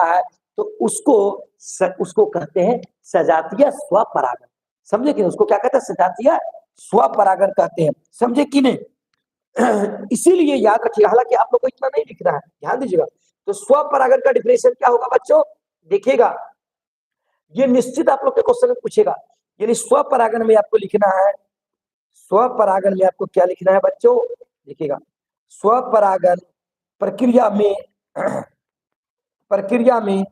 जाता है तो उसको कहते हैं सजातीय स्वपरागण। समझे कि नहीं? उसको क्या कहते हैं? सजातीय स्वपरागण कहते हैं। समझे कि नहीं? इसीलिए याद रखिए, हालांकि आप लोग को इतना नहीं लिखना है, ध्यान दीजिएगा। तो स्वपरागण का डिफिनेशन क्या होगा बच्चों? देखिएगा, ये निश्चित आप लोग के क्वेश्चन में पूछेगा। यानी स्वपरागण में आपको लिखना है, स्वपरागण में आपको क्या लिखना है बच्चों? देखिएगा, स्वपरागण प्रक्रिया में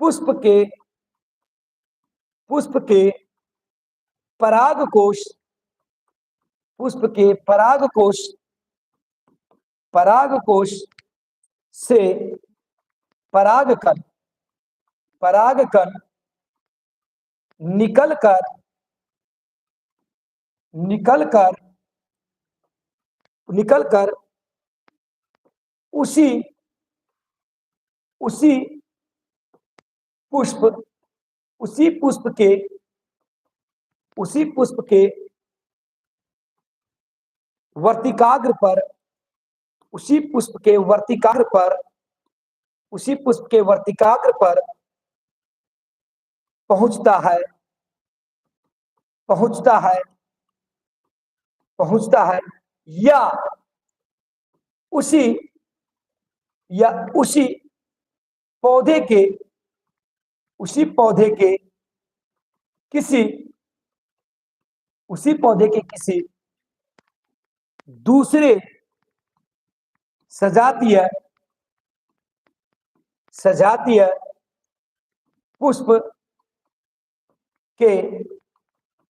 पुष्प के परागकोश से परागकण निकल कर उसी पुष्प के वर्तिकाग्र पर पहुंचता है या उसी पौधे के किसी दूसरे सजातीय पुष्प के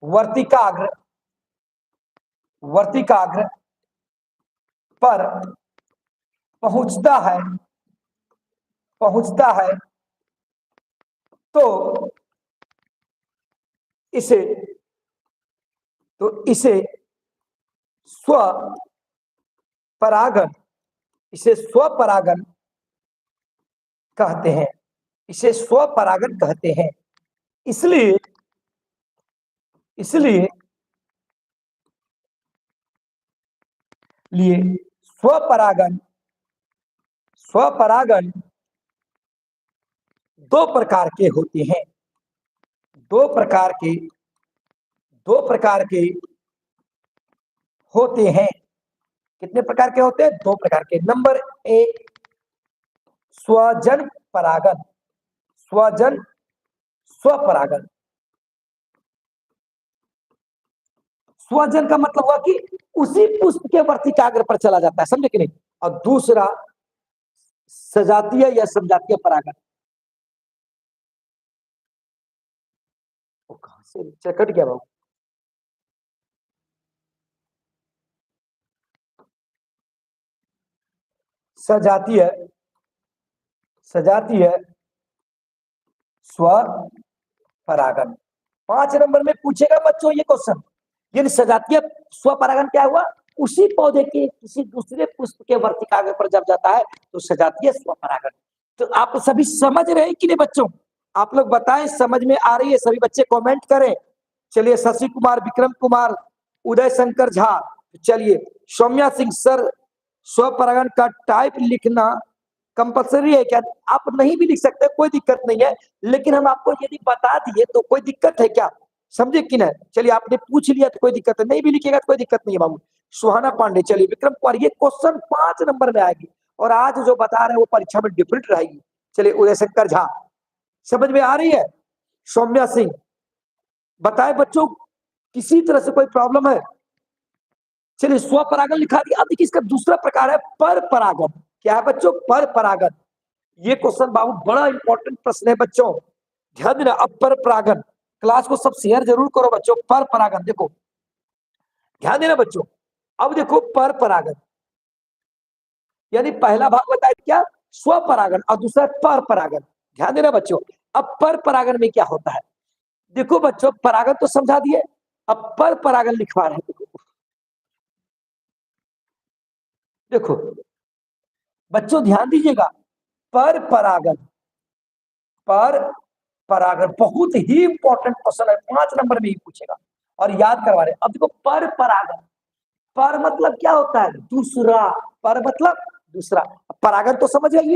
वर्तिकाग्र पर पहुंचता है तो इसे स्वपरागण कहते हैं। इसलिए स्वपरागण दो प्रकार के होते हैं। कितने प्रकार के होते हैं? 2 प्रकार के। नंबर 1 स्वपरागण। स्वजन का मतलब हुआ कि उसी पुष्प के वर्तिकाग्र पर चला जाता है, समझे कि नहीं? और दूसरा सजातीय या समजातीय परागण। कहां से कट गया बाबू? सजातीय स्वपरागण 5 नंबर में पूछेगा बच्चों ये क्वेश्चन। यानी सजातीय स्वपरागण क्या हुआ? उसी पौधे के किसी दूसरे पुष्प के वर्तिकाग्र पर जब जाता है तो सजातीय स्वपरागण। तो आप सभी समझ रहे हैं कि नहीं बच्चों? आप लोग बताएं, समझ में आ रही है? सभी बच्चे कमेंट करें। चलिए, शशि कुमार, विक्रम कुमार, उदय शंकर झा, चलिए सौम्या सिंह सर, स्वपरागण का टाइप लिखना कंपलसरी है क्या? आप नहीं भी लिख सकते, कोई दिक्कत नहीं है, लेकिन हम आपको यदि बता दिए तो कोई दिक्कत है क्या? समझे कि नहीं? चलिए, आपने पूछ लिया तो कोई दिक्कत है, नहीं भी लिखेगा तो कोई दिक्कत नहीं है बाबू। सुहाना पांडे, चलिए विक्रम कुमार, ये क्वेश्चन 5 नंबर में आएगी और आज जो बता रहे हैं वो परीक्षा में डिफरेंट रहेगी। चलिए, उदय शंकर झा, समझ में आ रही है? सौम्या सिंह, बताए बच्चों, किसी तरह से कोई प्रॉब्लम है? चलिए, स्वपरागण लिखा दिया। अब देखिए, इसका दूसरा प्रकार है पर परागण। क्या है बच्चों? पर परागण। ये क्वेश्चन बाबू बड़ा इंपॉर्टेंट प्रश्न है बच्चों, ध्यान देना। अब पर परागण, क्लास को सब शेयर जरूर करो बच्चों। पर परागण देखो, ध्यान देना बच्चों। अब देखो, पर परागण यानी पहला भाग बताया क्या? स्वपरागण, और दूसरा पर परागण। ध्यान देना बच्चों। अब पर परागण में क्या होता है? देखो बच्चों, परागण तो समझा दिए, अब पर परागण लिखवा रहे हैं। देखो बच्चों, ध्यान दीजिएगा, पर परागण बहुत ही इंपॉर्टेंट क्वेश्चन है, 5 नंबर में ही पूछेगा और याद करवा रहे। अब देखो, पर परागण, पर मतलब क्या होता है? दूसरा। पर मतलब दूसरा। परागण तो समझ आइए।